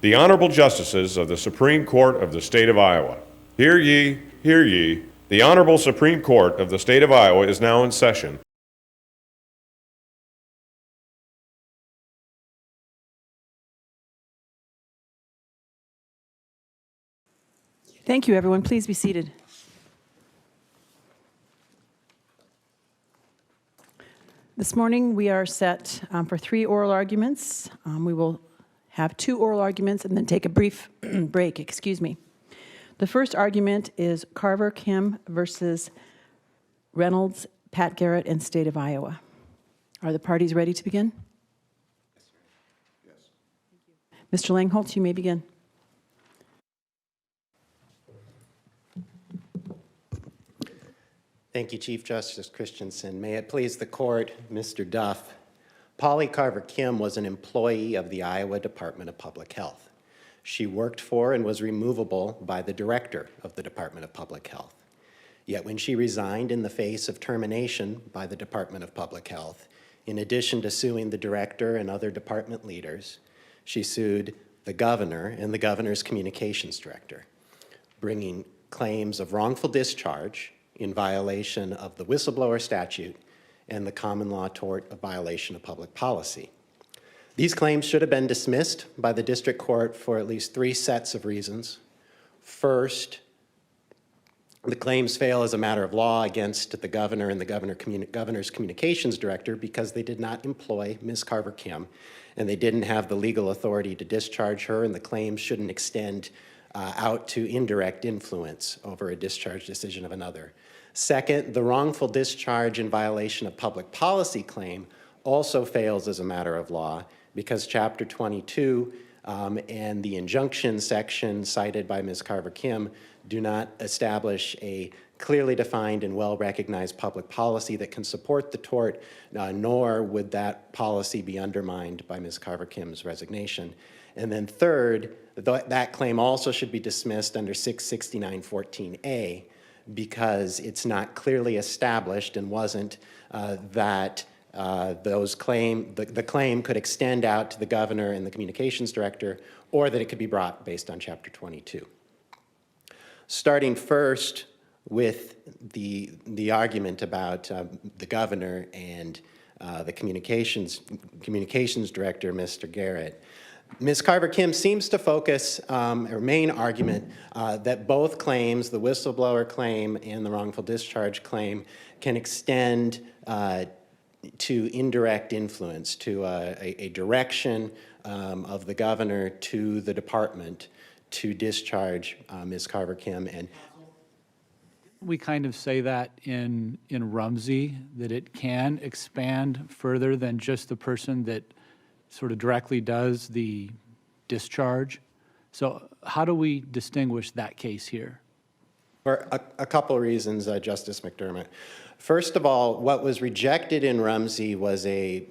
The Honorable Justices of the Supreme Court of the State of Iowa. Hear ye, hear ye. The Honorable Supreme Court of the State of Iowa is now in session. Thank you, everyone. Please be seated. This morning, we are set for 3 oral arguments. We will have 2 oral arguments and then take a brief break. The first argument is Carver-Kimm versus Reynolds, Pat Garrett, and State of Iowa. Are the parties ready to begin? Yes. Mr. Lang-Holtz, you may begin. Thank you, Chief Justice Christensen. May it please the court, Mr. Duff. Polly Carver-Kimm was an employee of the Iowa Department of Public Health. She worked for and was removable by the director of the Department of Public Health. Yet when she resigned in the face of termination by the Department of Public Health, in addition to suing the director and other department leaders, she sued the governor and the governor's communications director, bringing claims of wrongful discharge in violation of the whistleblower statute and the common law tort of violation of public policy. These claims should have been dismissed by the district court for at least 3 sets of reasons. First, the claims fail as a matter of law against the governor and the governor's communications director because they did not employ Ms. Carver-Kimm and they didn't have the legal authority to discharge her, and the claims shouldn't extend out to indirect influence over a discharge decision of another. Second, the wrongful discharge in violation of public policy claim also fails as a matter of law because Chapter 22 and the injunction section cited by Ms. Carver-Kimm do not establish a clearly defined and well-recognized public policy that can support the tort, nor would that policy be undermined by Ms. Carver-Kimm's resignation. And then third, that claim also should be dismissed under 669-14A because it's not clearly established and wasn't that the claim could extend out to the governor and the communications director, or that it could be brought based on Chapter 22. Starting first with the argument about the governor and the communications director, Mr. Garrett. Ms. Carver-Kimm seems to focus her main argument that both claims, the whistleblower claim and the wrongful discharge claim, can extend to indirect influence, to a direction of the governor to the department to discharge Ms. Carver-Kimm. And we kind of say that in Rumsey, that it can expand further than just the person that sort of directly does the discharge. So how do we distinguish that case here? For a couple of reasons, Justice McDermott. First of all, what was rejected in Rumsey was a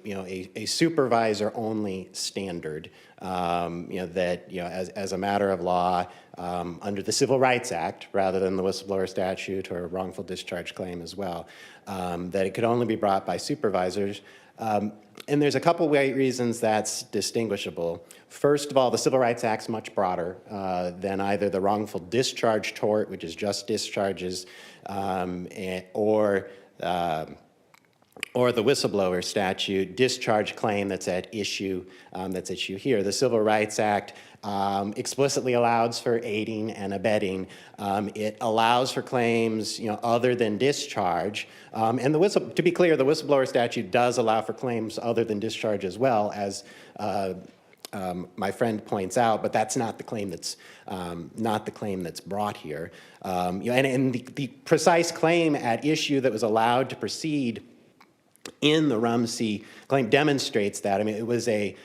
supervisor-only standard. As a matter of law, under the Civil Rights Act, rather than the whistleblower statute or a wrongful discharge claim as well, that it could only be brought by supervisors. And there's a couple reasons that's distinguishable. First of all, the Civil Rights Act's much broader than either the wrongful discharge tort, which is just discharges, or the whistleblower statute discharge claim that's at issue here. The Civil Rights Act explicitly allows for aiding and abetting. It allows for claims, other than discharge. And to be clear, the whistleblower statute does allow for claims other than discharge as well, as my friend points out. But that's not the claim that's brought here. And the precise claim at issue that was allowed to proceed in the Rumsey claim demonstrates that. I mean, it was a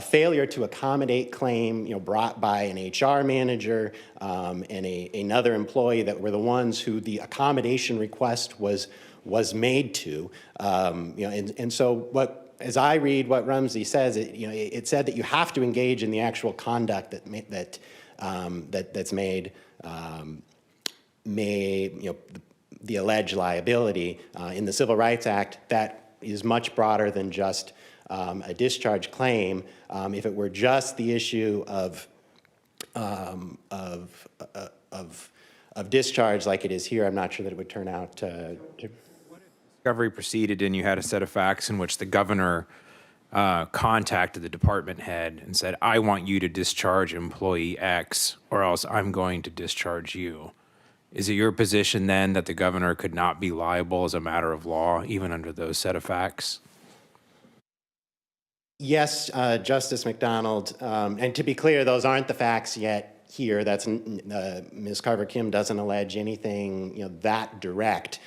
failure to accommodate claim, brought by an HR manager and another employee that were the ones who the accommodation request was made to. And so as I read what Rumsey says, it said that you have to engage in the actual conduct that's made the alleged liability. In the Civil Rights Act, that is much broader than just a discharge claim. If it were just the issue of of discharge like it is here, I'm not sure that it would turn out to. Discovery proceeded and you had a set of facts in which the governor contacted the department head and said, I want you to discharge employee X or else I'm going to discharge you. Is it your position then that the governor could not be liable as a matter of law, even under those set of facts? Yes, Justice McDonald, and to be clear, those aren't the facts yet here. That's Ms. Carver-Kimm doesn't allege anything, that direct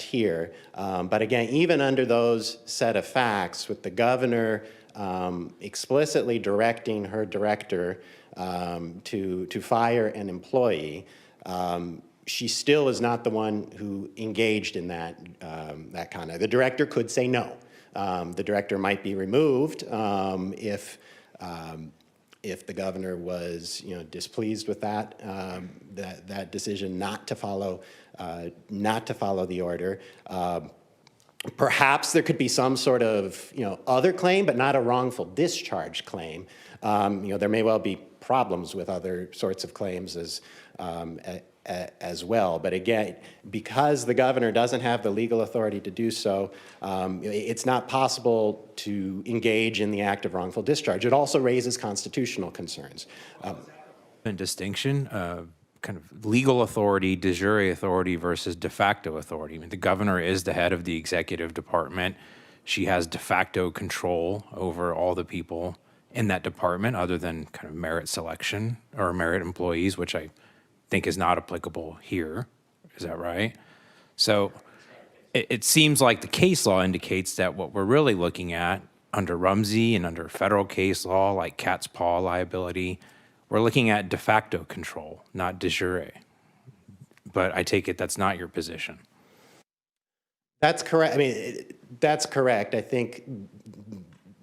here. But again, even under those set of facts, with the governor explicitly directing her director to fire an employee, she still is not the one who engaged in that conduct. The director could say no. The director might be removed if the governor was, displeased with that decision not to follow the order. Perhaps there could be some sort of, other claim, but not a wrongful discharge claim. There may well be problems with other sorts of claims as well. But again, because the governor doesn't have the legal authority to do so, it's not possible to engage in the act of wrongful discharge. It also raises constitutional concerns. A distinction, kind of legal authority, de jure authority versus de facto authority. I mean, the governor is the head of the executive department. She has de facto control over all the people in that department other than kind of merit selection or merit employees, which I think is not applicable here. Is that right? So it seems like the case law indicates that what we're really looking at under Rumsey and under federal case law like cat's paw liability, we're looking at de facto control, not de jure. But I take it that's not your position. That's correct. I mean, that's correct. I think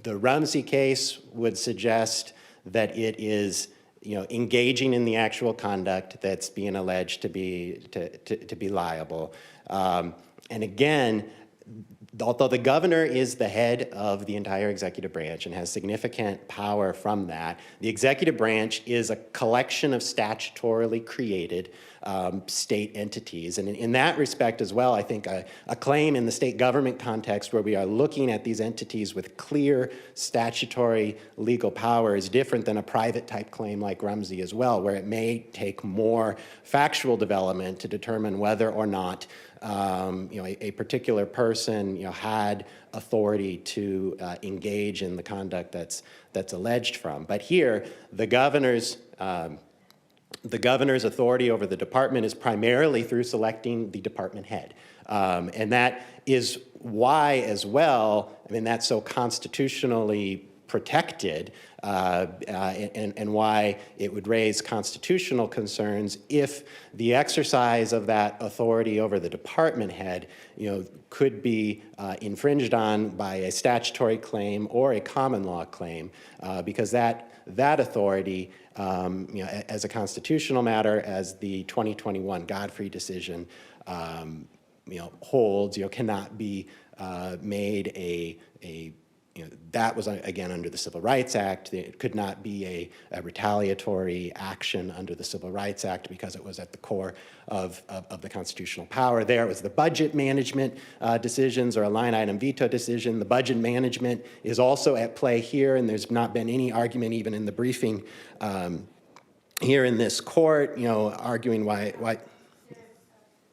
the Rumsey case would suggest that it is, engaging in the actual conduct that's being alleged to be liable. And again, although the governor is the head of the entire executive branch and has significant power from that, the executive branch is a collection of statutorily created state entities. And in that respect as well, I think a claim in the state government context where we are looking at these entities with clear statutory legal power is different than a private type claim like Rumsey as well, where it may take more factual development to determine whether or not a particular person had authority to engage in the conduct that's alleged from. But here, the governor's authority over the department is primarily through selecting the department head. And that is why, as well, that's so constitutionally protected and why it would raise constitutional concerns if the exercise of that authority over the department head, could be infringed on by a statutory claim or a common law claim, because that authority, as a constitutional matter, as the 2021 Godfrey decision, holds, cannot be made a that was, again, under the Civil Rights Act. It could not be a retaliatory action under the Civil Rights Act because it was at the core of the constitutional power. There was the budget management decisions or a line item veto decision. The budget management is also at play here, and there's not been any argument even in the briefing here in this court, arguing why.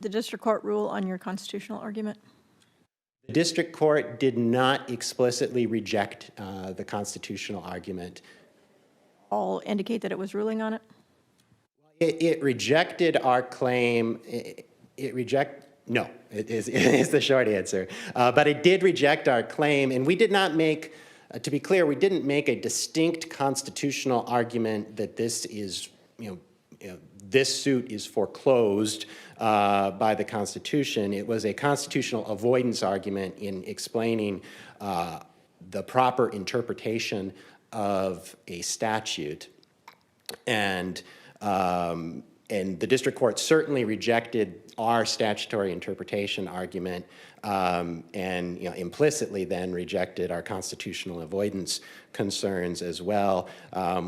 The district court rule on your constitutional argument? The district court did not explicitly reject the constitutional argument. All indicate that it was ruling on it? It rejected our claim. No, it is the short answer. But it did reject our claim, and we did not make, to be clear, we didn't make a distinct constitutional argument that this is, this suit is foreclosed by the Constitution. It was a constitutional avoidance argument in explaining the proper interpretation of a statute. And the district court certainly rejected our statutory interpretation argument and implicitly then rejected our constitutional avoidance concerns as well.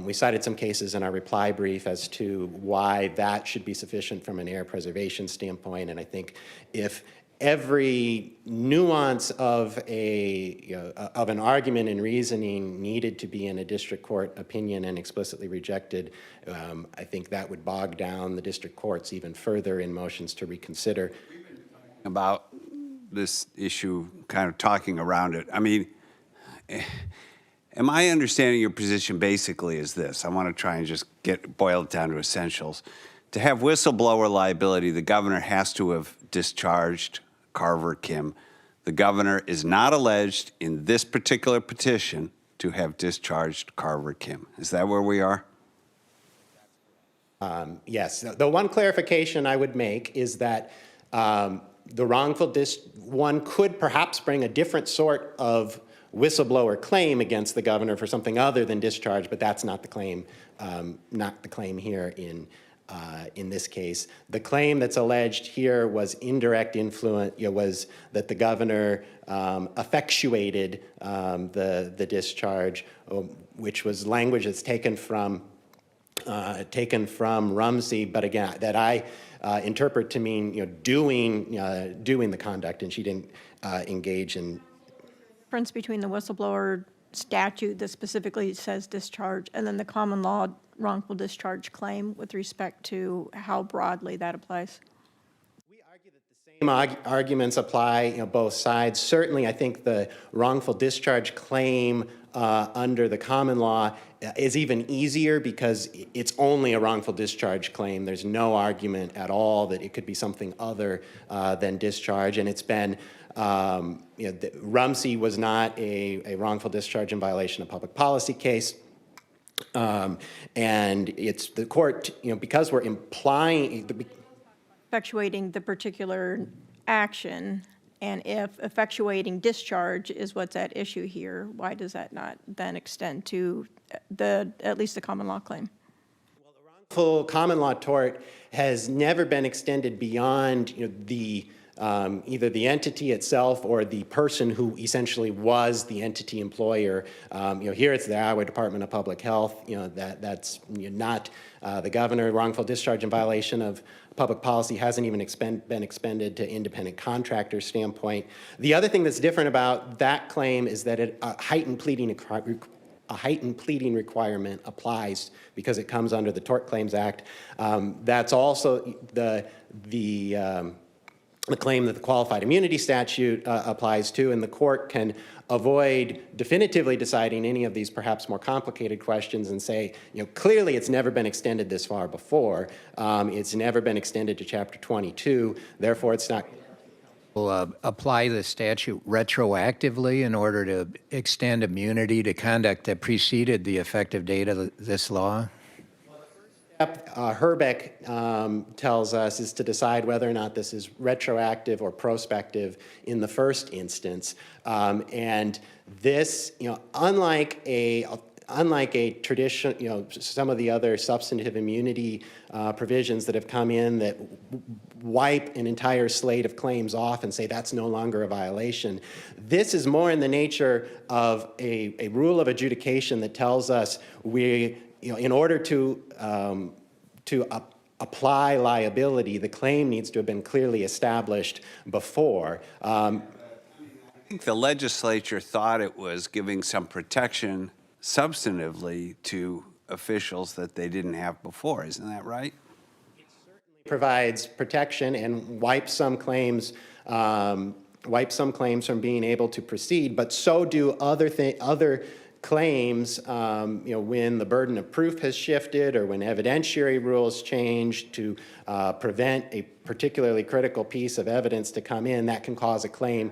We cited some cases in our reply brief as to why that should be sufficient from an air preservation standpoint, and I think if every nuance of an argument and reasoning needed to be in a district court opinion and explicitly rejected, I think that would bog down the district courts even further in motions to reconsider. About this issue, kind of talking around it. I mean, am I understanding your position basically is this? I want to try and just boil it down to essentials. To have whistleblower liability, the governor has to have discharged Carver-Kimm. The governor is not alleged in this particular petition to have discharged Carver-Kimm. Is that where we are? Yes. The one clarification I would make is that the wrongful one could perhaps bring a different sort of whistleblower claim against the governor for something other than discharge, but that's not the claim. Not the claim here in this case. The claim that's alleged here was indirect influence. Was that the governor effectuated the discharge, which was language that's taken from Rumsey, but again, that I interpret to mean doing the conduct, and she didn't engage in. Difference between the whistleblower statute that specifically says discharge and then the common law wrongful discharge claim with respect to how broadly that applies? We argue that the same arguments apply, both sides. Certainly, I think the wrongful discharge claim under the common law is even easier because it's only a wrongful discharge claim. There's no argument at all that it could be something other than discharge, and it's been Rumsey was not a wrongful discharge in violation of public policy case. And it's the court, because we're implying Effectuating the particular action, and if effectuating discharge is what's at issue here, why does that not then extend to at least the common law claim? Well, the wrongful common law tort has never been extended beyond either the entity itself or the person who essentially was the entity employer. Here it's the Iowa Department of Public Health. That's not the governor. Wrongful discharge in violation of public policy hasn't even been expended to independent contractor standpoint. The other thing that's different about that claim is that a heightened pleading requirement applies because it comes under the Tort Claims Act. That's also the claim that the qualified immunity statute applies to, and the court can avoid definitively deciding any of these perhaps more complicated questions and say, clearly it's never been extended this far before. It's never been extended to Chapter 22. Therefore, it's not. Will apply the statute retroactively in order to extend immunity to conduct that preceded the effective date of this law? Herbeck tells us is to decide whether or not this is retroactive or prospective in the first instance. And this, unlike a tradition, some of the other substantive immunity provisions that have come in that wipe an entire slate of claims off and say that's no longer a violation. This is more in the nature of a rule of adjudication that tells us in order to apply liability, the claim needs to have been clearly established before. I think the legislature thought it was giving some protection substantively to officials that they didn't have before. Isn't that right? It certainly provides protection and wipes some claims from being able to proceed, but so do other claims, when the burden of proof has shifted or when evidentiary rules change to prevent a particularly critical piece of evidence to come in, that can cause a claim.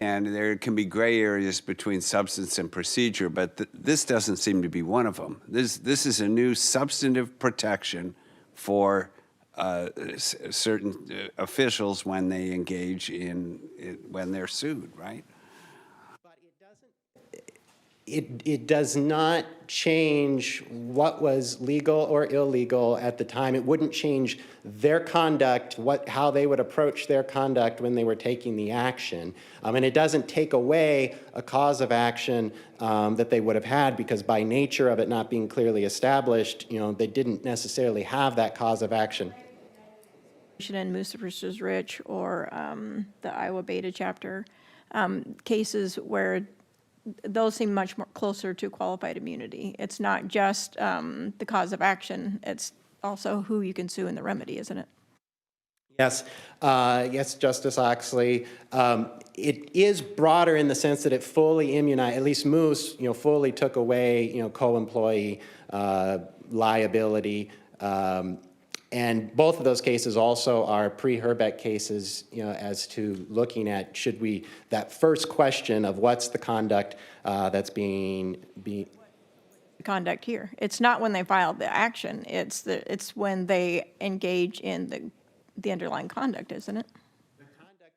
And there can be gray areas between substance and procedure, but this doesn't seem to be one of them. This is a new substantive protection for certain officials when they engage when they're sued, right? But it does not change what was legal or illegal at the time. It wouldn't change their conduct, how they would approach their conduct when they were taking the action. And it doesn't take away a cause of action that they would have had, because by nature of it not being clearly established, they didn't necessarily have that cause of action. In Musa versus Rich or the Iowa Beta chapter, cases where those seem much more closer to qualified immunity. It's not just the cause of action, it's also who you can sue in the remedy, isn't it? Yes, yes, Justice Oxley. It is broader in the sense that it fully immunized, at least Moose, fully took away, co-employee liability. And both of those cases also are pre-Herbeck cases, as to looking at that first question of what's the conduct that's being Conduct here. It's not when they filed the action. It's when they engage in the underlying conduct, isn't it?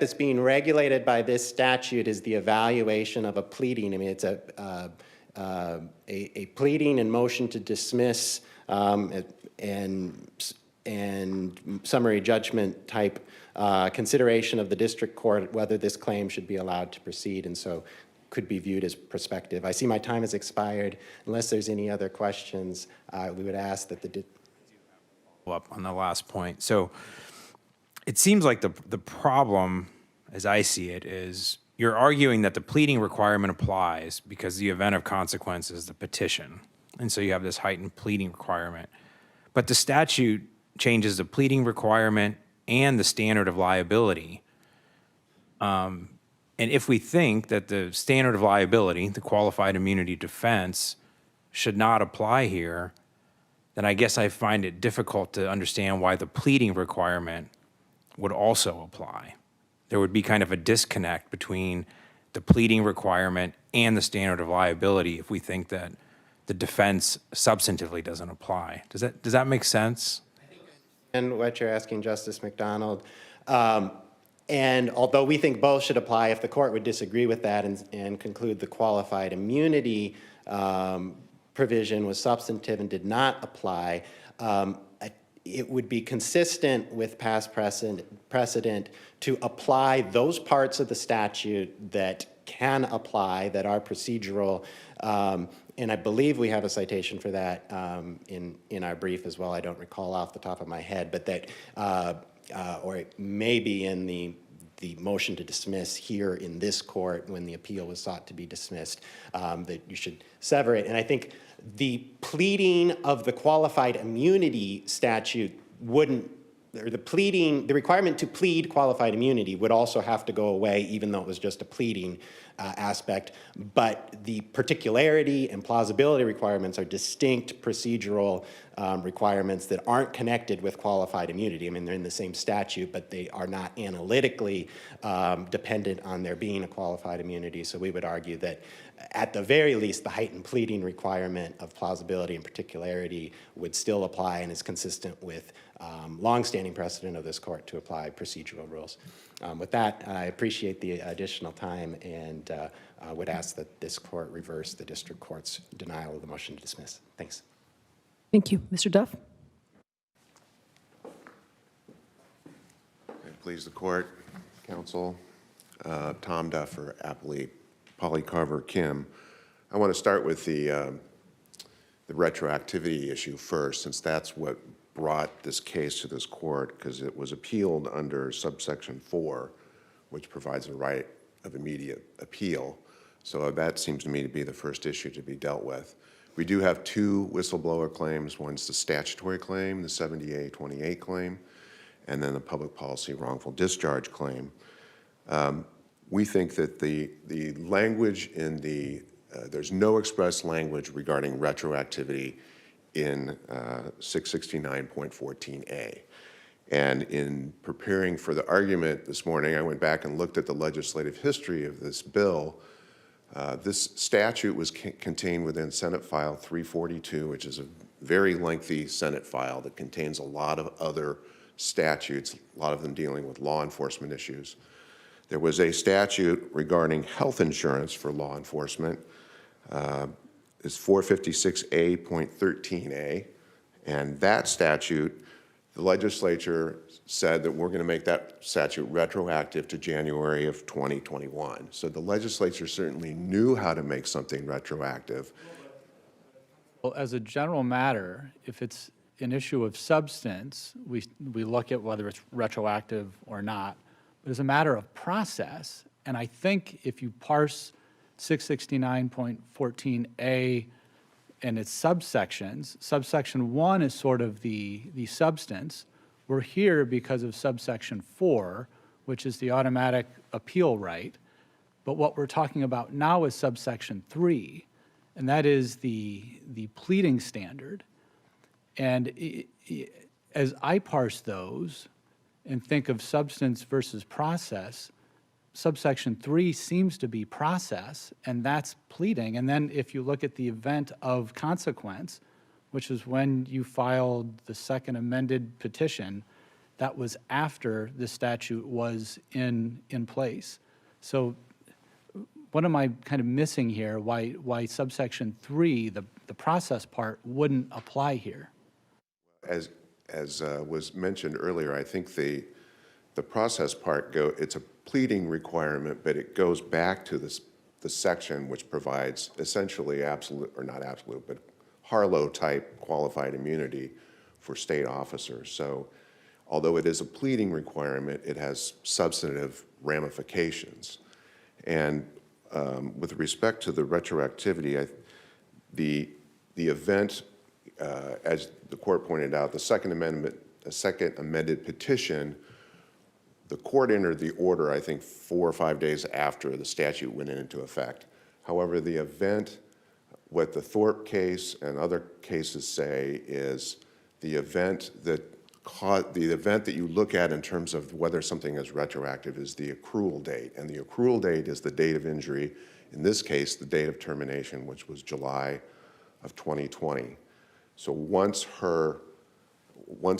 that's being regulated by this statute is the evaluation of a pleading. I mean, it's a pleading and motion to dismiss and summary judgment type consideration of the district court whether this claim should be allowed to proceed, and so could be viewed as prospective. I see my time has expired. Unless there's any other questions, we would ask that the up on the last point. So it seems like the problem, as I see it, is you're arguing that the pleading requirement applies because the event of consequence is the petition. And so you have this heightened pleading requirement. But the statute changes the pleading requirement and the standard of liability. And if we think that the standard of liability, the qualified immunity defense, should not apply here, then I guess I find it difficult to understand why the pleading requirement would also apply. There would be kind of a disconnect between the pleading requirement and the standard of liability if we think that the defense substantively doesn't apply. Does that make sense? and what you're asking, Justice McDonald. And although we think both should apply, if the court would disagree with that and conclude the qualified immunity provision was substantive and did not apply, it would be consistent with past precedent to apply those parts of the statute that can apply, that are procedural. And I believe we have a citation for that in our brief as well. I don't recall off the top of my head, but that, or it may be in the motion to dismiss here in this court when the appeal was sought to be dismissed, that you should sever it. And I think the pleading of the qualified immunity statute wouldn't, or the requirement to plead qualified immunity would also have to go away, even though it was just a pleading aspect. But the particularity and plausibility requirements are distinct procedural requirements that aren't connected with qualified immunity. I mean, they're in the same statute, but they are not analytically dependent on there being a qualified immunity. So we would argue that at the very least, the heightened pleading requirement of plausibility and particularity would still apply and is consistent with longstanding precedent of this court to apply procedural rules. With that, I appreciate the additional time and would ask that this court reverse the district court's denial of the motion to dismiss. Thanks. Thank you. Mr. Duff? Please the court, counsel. Tom Duff for Appellate, Carver-Kimm. I want to start with the retroactivity issue first, since that's what brought this case to this court, because it was appealed under subsection 4, which provides a right of immediate appeal. So that seems to me to be the first issue to be dealt with. We do have two whistleblower claims. One's the statutory claim, the 70A28 claim, and then the public policy wrongful discharge claim. We think that the language in there's no express language regarding retroactivity in 669.14a. And in preparing for the argument this morning, I went back and looked at the legislative history of this bill. This statute was contained within Senate File 342, which is a very lengthy Senate file that contains a lot of other statutes, a lot of them dealing with law enforcement issues. There was a statute regarding health insurance for law enforcement is 456A.13A. And that statute, the legislature said that we're going to make that statute retroactive to January of 2021. So the legislature certainly knew how to make something retroactive. Well, as a general matter, if it's an issue of substance, we look at whether it's retroactive or not. But as a matter of process, and I think if you parse 669.14A and its subsections, subsection 1 is sort of the substance. We're here because of subsection 4, which is the automatic appeal right. But what we're talking about now is subsection 3, and that is the pleading standard. And as I parse those and think of substance versus process, subsection 3 seems to be process, and that's pleading. And then if you look at the event of consequence, which is when you filed the second amended petition, that was after the statute was in place. So what am I kind of missing here? Why subsection 3, the process part, wouldn't apply here? As was mentioned earlier, I think the process part it's a pleading requirement, but it goes back to the section which provides essentially absolute, or not absolute, but Harlow-type qualified immunity for state officers. So although it is a pleading requirement, it has substantive ramifications. And with respect to the retroactivity, the event, as the court pointed out, the second amended petition, the court entered the order, I think, 4 or 5 days after the statute went into effect. However, the event, what the Thorpe case and other cases say, is the event that you look at in terms of whether something is retroactive is the accrual date. And the accrual date is the date of injury, in this case, the date of termination, which was July of 2020. So once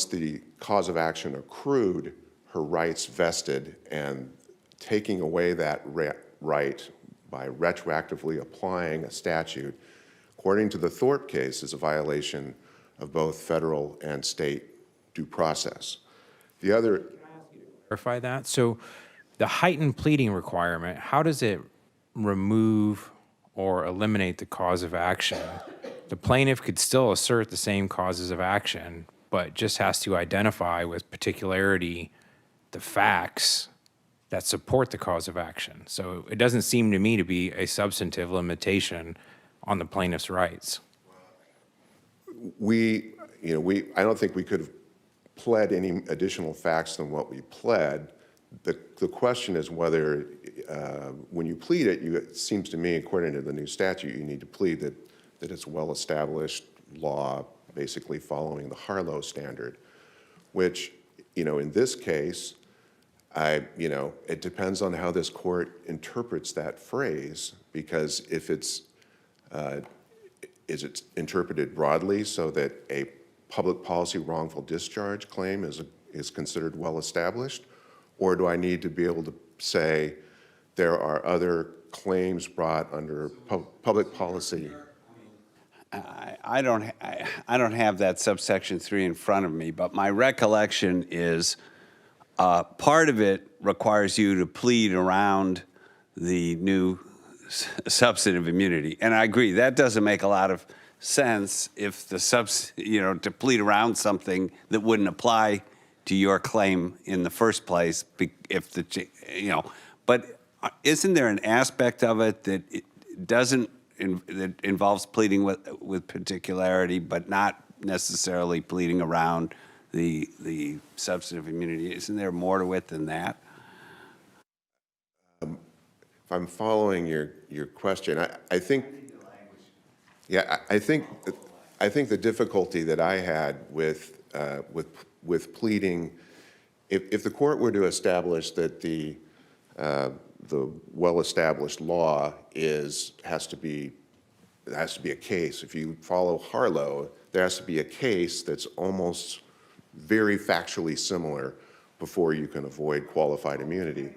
the cause of action accrued, her rights vested, and taking away that right by retroactively applying a statute, according to the Thorpe case, is a violation of both federal and state due process. The other... Clarify that. So the heightened pleading requirement, how does it remove or eliminate the cause of action? The plaintiff could still assert the same causes of action, but just has to identify with particularity the facts that support the cause of action. So it doesn't seem to me to be a substantive limitation on the plaintiff's rights. I don't think we could have pled any additional facts than what we pled. The question is whether, when you plead it, it seems to me, according to the new statute, you need to plead that it's well-established law, basically following the Harlow standard, which, in this case, it depends on how this court interprets that phrase, because if is it interpreted broadly so that a public policy wrongful discharge claim is considered well-established, or do I need to be able to say there are other claims brought under public policy? I don't have that subsection 3 in front of me, but my recollection is part of it requires you to plead around the new substantive immunity. And I agree, that doesn't make a lot of sense if to plead around something that wouldn't apply to your claim in the first place, but isn't there an aspect of it that that involves pleading with particularity, but not necessarily pleading around the substantive immunity? Isn't there more to it than that? If I'm following your question, I think the difficulty that I had with pleading, if the court were to establish that the well-established law has to be a case. If you follow Harlow, there has to be a case that's almost very factually similar before you can avoid qualified immunity.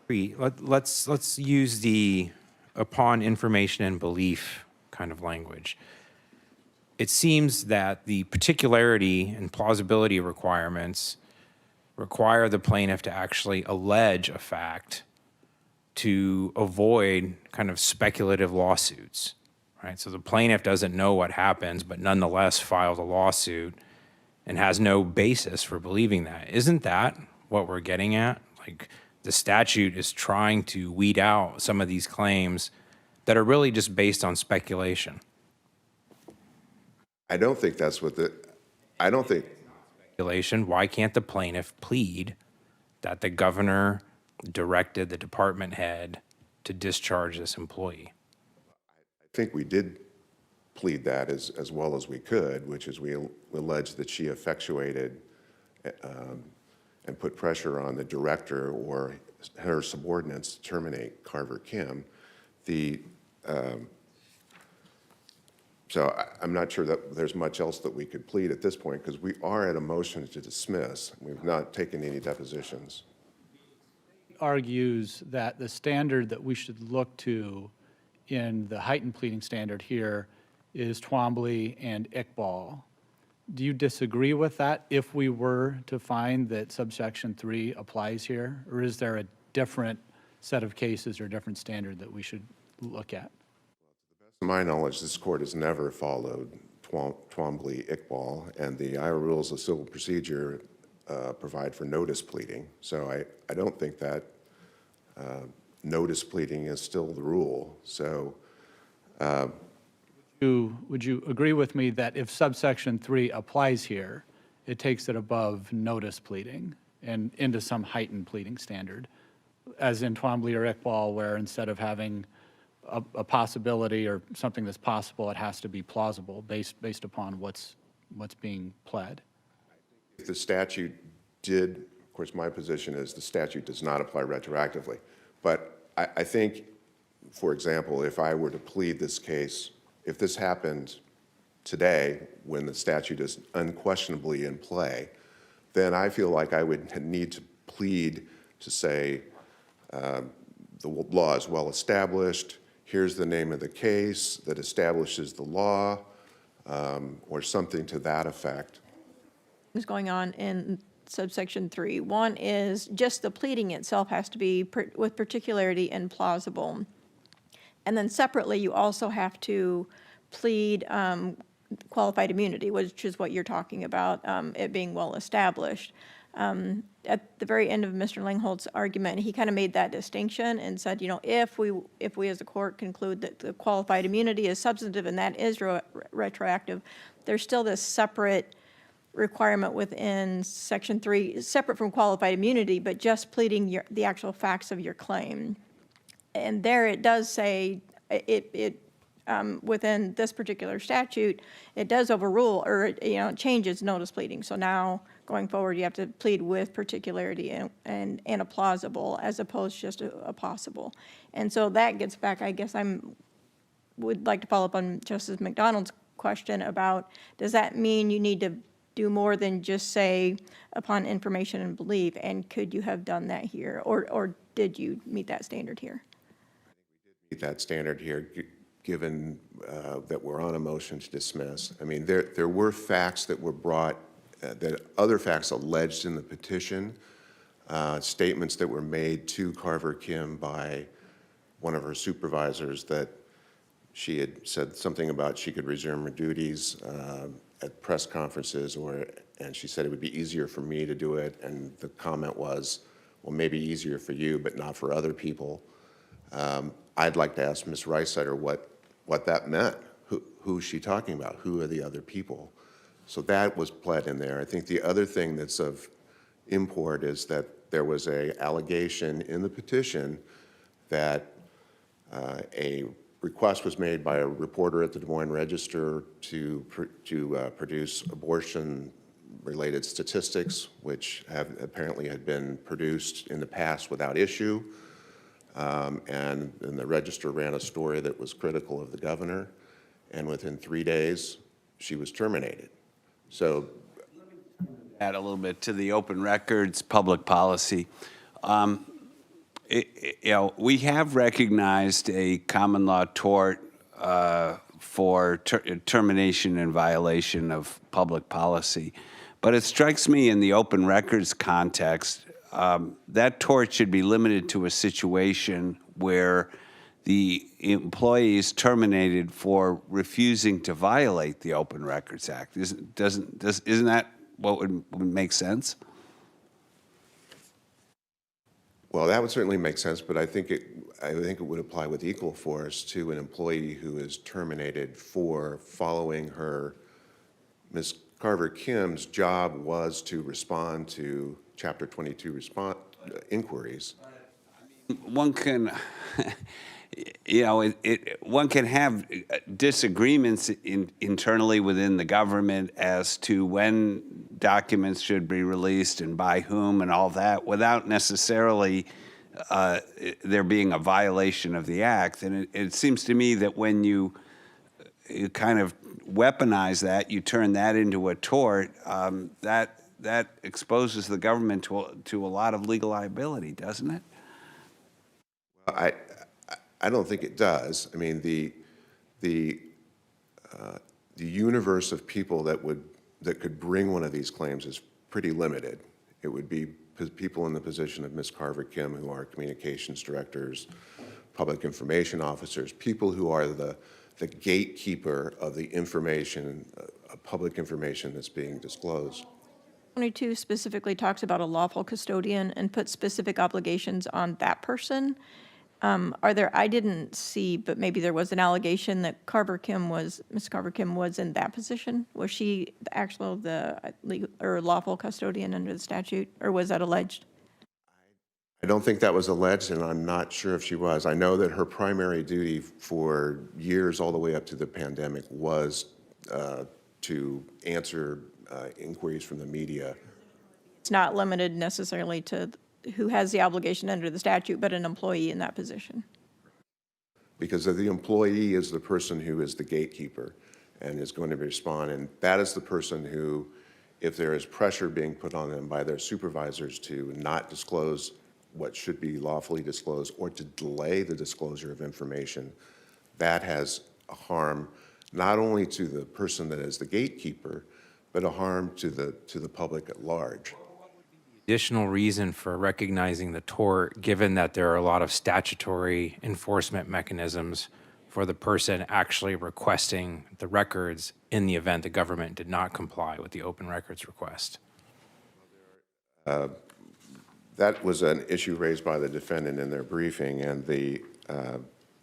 Let's use the upon information and belief kind of language, it seems that the particularity and plausibility requirements require the plaintiff to actually allege a fact to avoid kind of speculative lawsuits, right? So the plaintiff doesn't know what happens, but nonetheless filed a lawsuit and has no basis for believing that. Isn't that what we're getting at? Like, the statute is trying to weed out some of these claims that are really just based on speculation. I don't think that's what I don't think, Speculation. Why can't the plaintiff plead that the governor directed the department head to discharge this employee? I think we did plead that as well as we could, which is we alleged that she effectuated and put pressure on the director or her subordinates to terminate Carver-Kimm. So I'm not sure that there's much else that we could plead at this point, because we are at a motion to dismiss. We've not taken any depositions. Argues that the standard that we should look to in the heightened pleading standard here is Twombly and Iqbal. Do you disagree with that if we were to find that subsection 3 applies here? Or is there a different set of cases or different standard that we should look at? To my knowledge, this court has never followed Twombly, Iqbal, and the Iowa Rules of Civil Procedure provide for notice pleading. So I don't think that notice pleading is still the rule. So would you agree with me that if subsection 3 applies here, it takes it above notice pleading and into some heightened pleading standard, as in Twombly or Iqbal, where instead of having a possibility or something that's possible, it has to be plausible based upon what's being pled? if the statute did, of course, my position is the statute does not apply retroactively. But I think, for example, if I were to plead this case, if this happened today when the statute is unquestionably in play, then I feel like I would need to plead to say the law is well established, here's the name of the case that establishes the law, or something to that effect. What's going on in subsection 3? One is just the pleading itself has to be with particularity and plausible. And then separately, you also have to plead qualified immunity, which is what you're talking about, it being well established. At the very end of Mr. Lang-Holtz's argument, he kind of made that distinction and said, you know, if we as a court conclude that the qualified immunity is substantive and that is retroactive, there's still this separate requirement within Section 3, separate from qualified immunity, but just pleading the actual facts of your claim. And there it does say, within this particular statute, it does overrule, or it changes notice pleading. So now, going forward, you have to plead with particularity and a plausible, as opposed to just a possible. And so that gets back, I guess would like to follow up on Justice McDonald's question about, does that mean you need to do more than just say upon information and belief, and could you have done that here, or did you meet that standard here? Meet that standard here, given that we're on a motion to dismiss. I mean, there were facts that were brought, that other facts alleged in the petition, statements that were made to Carver-Kimm by one of her supervisors that she had said something about she could resume her duties at press conferences, and she said it would be easier for me to do it, and the comment was, well, maybe easier for you, but not for other people. I'd like to ask Ms. Reisetter what that meant. Who's she talking about? Who are the other people? So that was pled in there. I think the other thing that's of import is that there was an allegation in the petition that a request was made by a reporter at the Des Moines Register to produce abortion-related statistics, which apparently had been produced in the past without issue. And the Register ran a story that was critical of the governor, and within 3 days, she was terminated. So, add a little bit to the open records, public policy. we have recognized a common law tort for termination in violation of public policy. But it strikes me in the open records context, that tort should be limited to a situation where the employee is terminated for refusing to violate the Open Records Act. Isn't that what would make sense? Well, that would certainly make sense, but I think it would apply with equal force to an employee who is terminated for following her. Ms. Carver-Kimm's job was to respond to Chapter 22 inquiries. One can, one can have disagreements internally within the government as to when documents should be released and by whom and all that, without necessarily there being a violation of the act. And it seems to me that when you kind of weaponize that, you turn that into a tort, that exposes the government to a lot of legal liability, doesn't it? I don't think it does. I mean, the universe of people that could bring one of these claims is pretty limited. It would be people in the position of Ms. Carver-Kimm, who are communications directors, public information officers, people who are the gatekeeper of the information, public information that's being disclosed. 22 specifically talks about a lawful custodian and puts specific obligations on that person. I didn't see, but maybe there was an allegation that Ms. Carver-Kimm was in that position. Was she the legal or lawful custodian under the statute, or was that alleged? I don't think that was alleged, and I'm not sure if she was. I know that her primary duty for years, all the way up to the pandemic, was to answer inquiries from the media. It's not limited necessarily to who has the obligation under the statute, but an employee in that position. Because the employee is the person who is the gatekeeper and is going to respond, and that is the person who, if there is pressure being put on them by their supervisors to not disclose what should be lawfully disclosed or to delay the disclosure of information, that has a harm not only to the person that is the gatekeeper, but a harm to the public at large. Additional reason for recognizing the tort, given that there are a lot of statutory enforcement mechanisms for the person actually requesting the records in the event the government did not comply with the open records request? That was an issue raised by the defendant in their briefing, and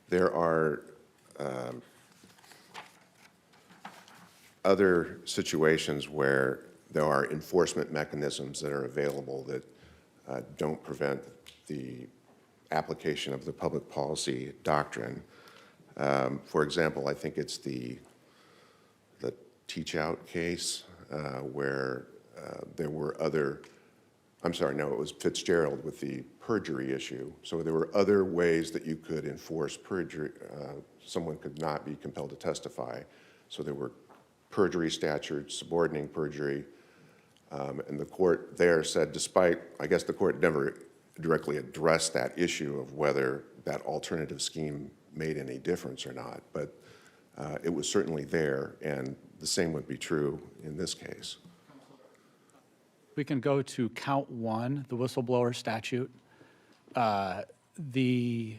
there are other situations where there are enforcement mechanisms that are available that don't prevent the application of the public policy doctrine. For example, I think it's the teach-out case where there were other, I'm sorry, no, it was Fitzgerald with the perjury issue. So there were other ways that you could enforce perjury. Someone could not be compelled to testify. So there were perjury statutes, subordinating perjury. And the court there said, despite, I guess the court never directly addressed that issue of whether that alternative scheme made any difference or not, but it was certainly there, and the same would be true in this case. We can go to count 1, the whistleblower statute. The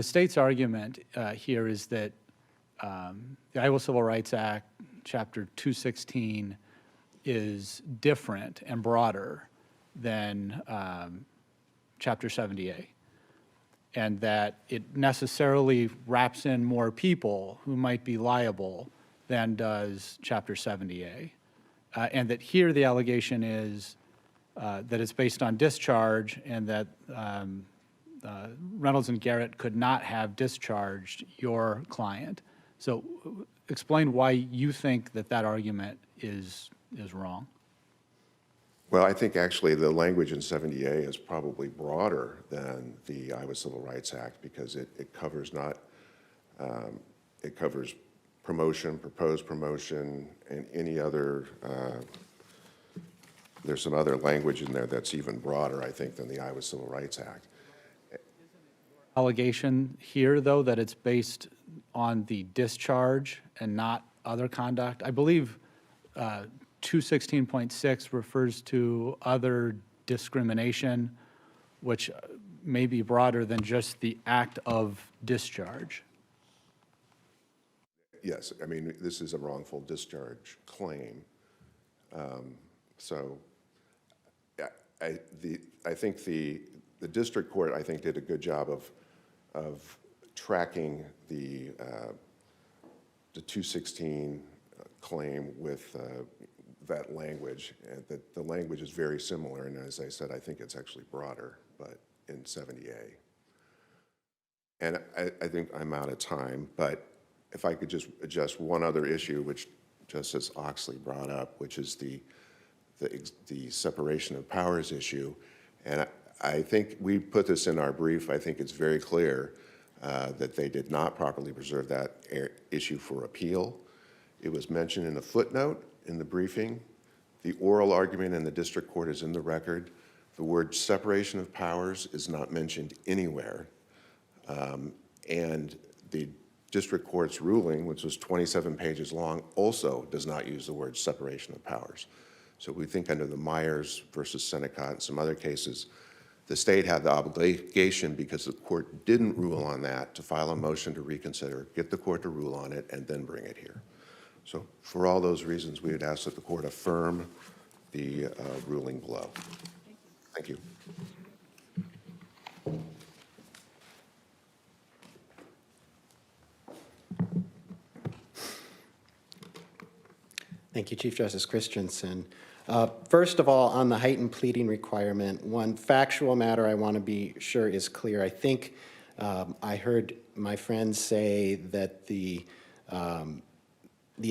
state's argument here is that the Iowa Civil Rights Act, Chapter 216, is different and broader than Chapter 70A, and that it necessarily wraps in more people who might be liable than does Chapter 70A. And that here the allegation is that it's based on discharge, and that Reynolds and Garrett could not have discharged your client. So explain why you think that that argument is wrong. Well, I think actually the language in 70A is probably broader than the Iowa Civil Rights Act, because it covers it covers promotion, proposed promotion, and any other, there's some other language in there that's even broader, I think, than the Iowa Civil Rights Act. allegation here, though, that it's based on the discharge and not other conduct? I believe 216.6 refers to other discrimination, which may be broader than just the act of discharge. Yes, I mean, this is a wrongful discharge claim. So I think the district court, I think, did a good job of tracking the 216 claim with that language, and that the language is very similar, and as I said, I think it's actually broader, but in 70A. And I think I'm out of time, but if I could just address one other issue, which Justice Oxley brought up, which is the separation of powers issue. And I think we put this in our brief. I think it's very clear that they did not properly preserve that issue for appeal. It was mentioned in a footnote in the briefing. The oral argument in the district court is in the record. The word separation of powers is not mentioned anywhere. And the district court's ruling, which was 27 pages long, also does not use the word separation of powers. So we think under the Myers versus Senecott and some other cases, the state had the obligation, because the court didn't rule on that, to file a motion to reconsider, get the court to rule on it, and then bring it here. So for all those reasons, we would ask that the court affirm the ruling below. Thank you. Thank you, Chief Justice Christensen. First of all, on the heightened pleading requirement, one factual matter I want to be sure is clear. I think I heard my friend say that the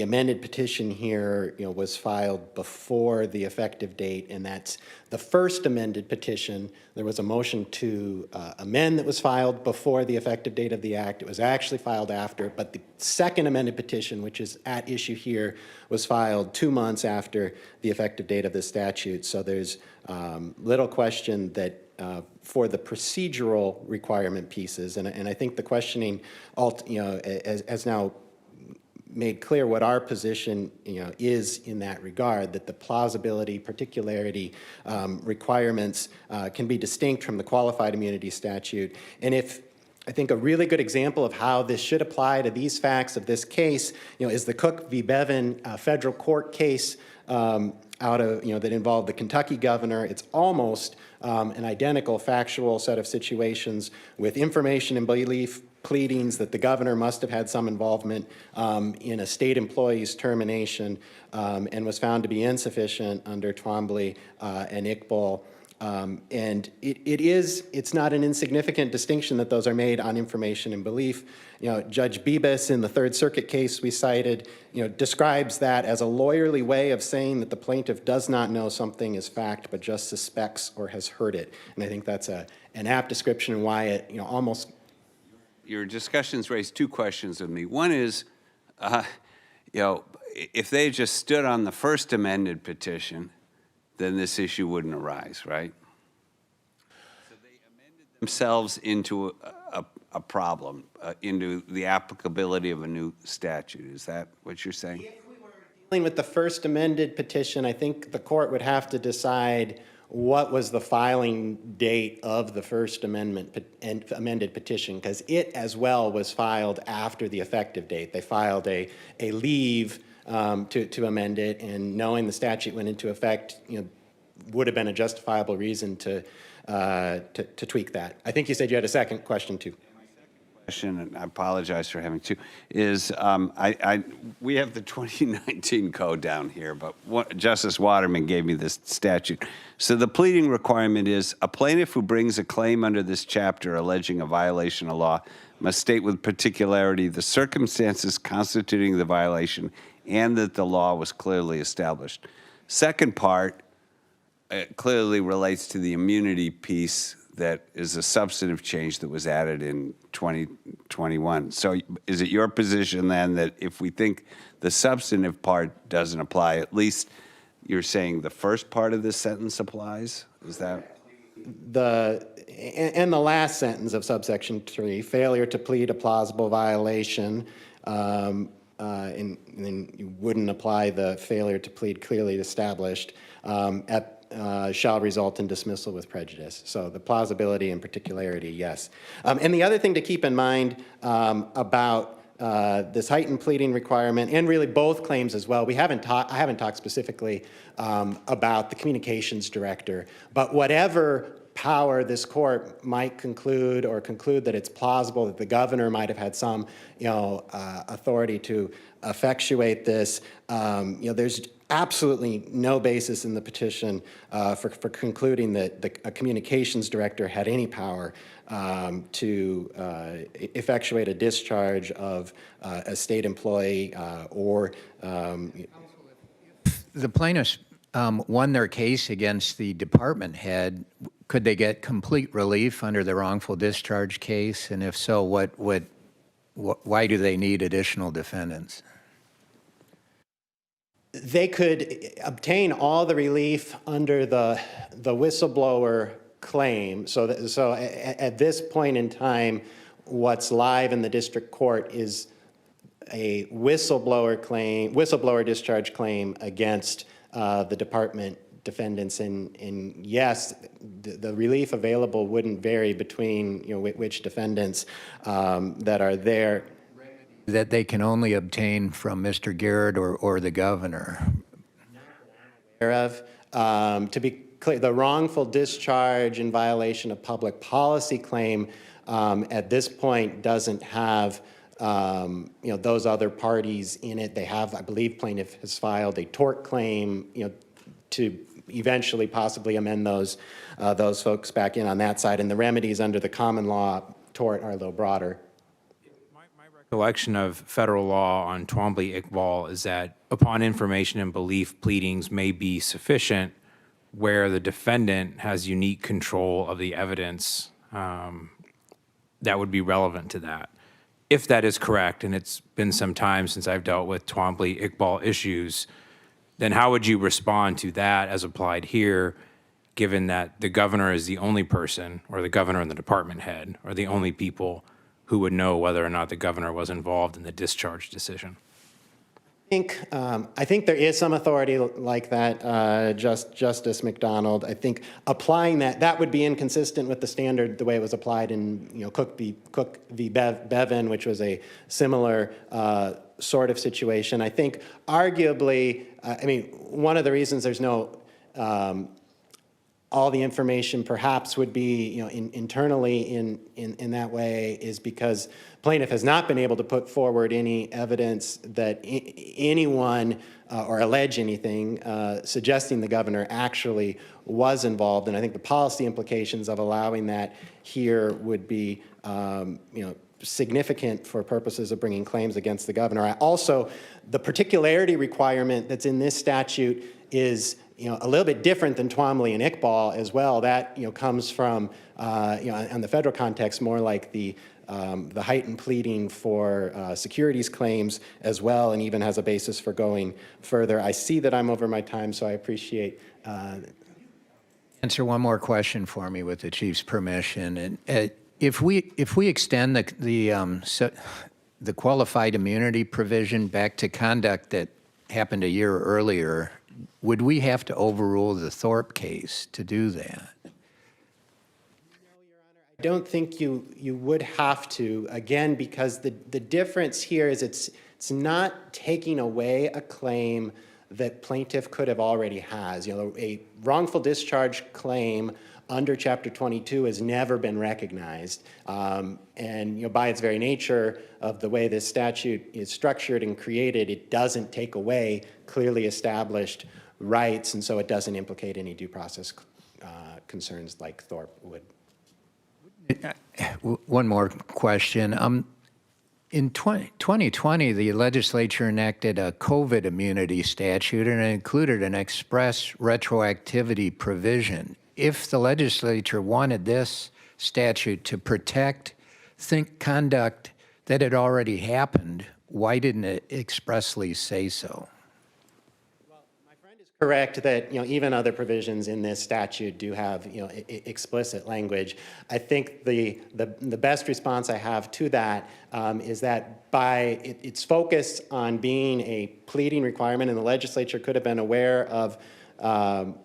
amended petition here, was filed before the effective date, and that's the first amended petition. There was a motion to amend that was filed before the effective date of the act. It was actually filed after, but the second amended petition, which is at issue here, was filed 2 months after the effective date of the statute. So there's little question that for the procedural requirement pieces, and I think the questioning, has now made clear what our position, is in that regard, that the plausibility, particularity requirements can be distinct from the qualified immunity statute. And I think a really good example of how this should apply to these facts of this case, is the Cook v. Bevan federal court case out of, that involved the Kentucky governor. It's almost an identical factual set of situations with information and belief pleadings that the governor must have had some involvement in a state employee's termination and was found to be insufficient under Twombly and Iqbal. And it's not an insignificant distinction that those are made on information and belief. Judge Bibas in the Third Circuit case we cited, describes that as a lawyerly way of saying that the plaintiff does not know something is fact, but just suspects or has heard it. And I think that's an apt description and why it, almost. Your discussions raised two questions with me. One is, if they just stood on the first amended petition, then this issue wouldn't arise, right? So they amended themselves into a problem, into the applicability of a new statute. Is that what you're saying? If we were dealing with the first amended petition, I think the court would have to decide what was the filing date of the first amended petition, because it as well was filed after the effective date. They filed a leave to amend it, and knowing the statute went into effect, would have been a justifiable reason to tweak that. I think you said you had a second question too. Question, and I apologize for having two, is we have the 2019 code down here, but Justice Waterman gave me this statute. So the pleading requirement is a plaintiff who brings a claim under this chapter alleging a violation of law must state with particularity the circumstances constituting the violation and that the law was clearly established. Second part clearly relates to the immunity piece that is a substantive change that was added in 2021. So is it your position then that if we think the substantive part doesn't apply, at least you're saying the first part of this sentence applies? Is that? and the last sentence of subsection 3, failure to plead a plausible violation, and then you wouldn't apply the failure to plead clearly established, shall result in dismissal with prejudice. So the plausibility and particularity, yes. And the other thing to keep in mind about this heightened pleading requirement, and really both claims as well, I haven't talked specifically about the communications director, but whatever power this court might conclude that it's plausible that the governor might have had some, authority to effectuate this, there's absolutely no basis in the petition for concluding that a communications director had any power to effectuate a discharge of a state employee or. The plaintiffs won their case against the department head. Could they get complete relief under the wrongful discharge case? And if so, why do they need additional defendants? They could obtain all the relief under the whistleblower claim. So at this point in time, what's live in the district court is a whistleblower discharge claim against the department defendants. And yes, the relief available wouldn't vary between which defendants that are there. That they can only obtain from Mr. Garrett or the governor. Of. To be clear, the wrongful discharge in violation of public policy claim at this point doesn't have those other parties in it. They have, I believe, plaintiff has filed a tort claim, to eventually possibly amend those folks back in on that side. And the remedies under the common law tort are a little broader. Recollection of federal law on Twombly-Iqbal is that upon information and belief, pleadings may be sufficient where the defendant has unique control of the evidence that would be relevant to that. If that is correct, and it's been some time since I've dealt with Twombly-Iqbal issues, then how would you respond to that as applied here, given that the governor is the only person, or the governor and the department head, are the only people who would know whether or not the governor was involved in the discharge decision? I think there is some authority like that, Justice McDonald. I think applying that would be inconsistent with the standard the way it was applied in Cook v. Bevin, which was a similar sort of situation. I think arguably, one of the reasons there's no all the information perhaps would be internally in that way is because plaintiff has not been able to put forward any evidence that anyone or allege anything suggesting the governor actually was involved. And I think the policy implications of allowing that here would be significant for purposes of bringing claims against the governor. Also, the particularity requirement that's in this statute is a little bit different than Twombly and Iqbal as well. That comes from in the federal context more like the heightened pleading for securities claims as well, and even has a basis for going further. I see that I'm over my time, so I appreciate. Answer one more question for me with the chief's permission. And if we extend the qualified immunity provision back to conduct that happened a year earlier, would we have to overrule the Thorpe case to do that? I don't think you would have to, again, because the difference here is it's not taking away a claim that plaintiff could have already has. A wrongful discharge claim under Chapter 22 has never been recognized. And by its very nature of the way this statute is structured and created, it doesn't take away clearly established rights, and so it doesn't implicate any due process concerns like Thorpe would. One more question. In 2020, the legislature enacted a COVID immunity statute, and it included an express retroactivity provision. If the legislature wanted this statute to protect conduct that had already happened, why didn't it expressly say so? Well, my friend is Correct that, even other provisions in this statute do have, explicit language. I think the best response I have to that is that by its focus on being a pleading requirement, and the legislature could have been aware of, I'm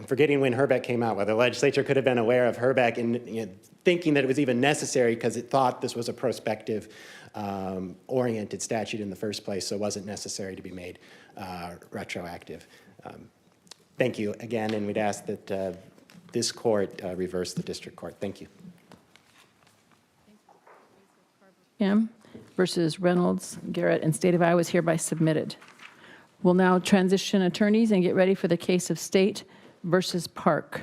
forgetting when Herbeck came out, whether the legislature could have been aware of Herbeck and thinking that it was even necessary because it thought this was a prospective oriented statute in the first place, so it wasn't necessary to be made retroactive. Thank you again, and we'd ask that this court reverse the district court. Thank you. Kim versus Reynolds, Garrett, and State of Iowa is hereby submitted. We'll now transition attorneys and get ready for the case of State versus Park.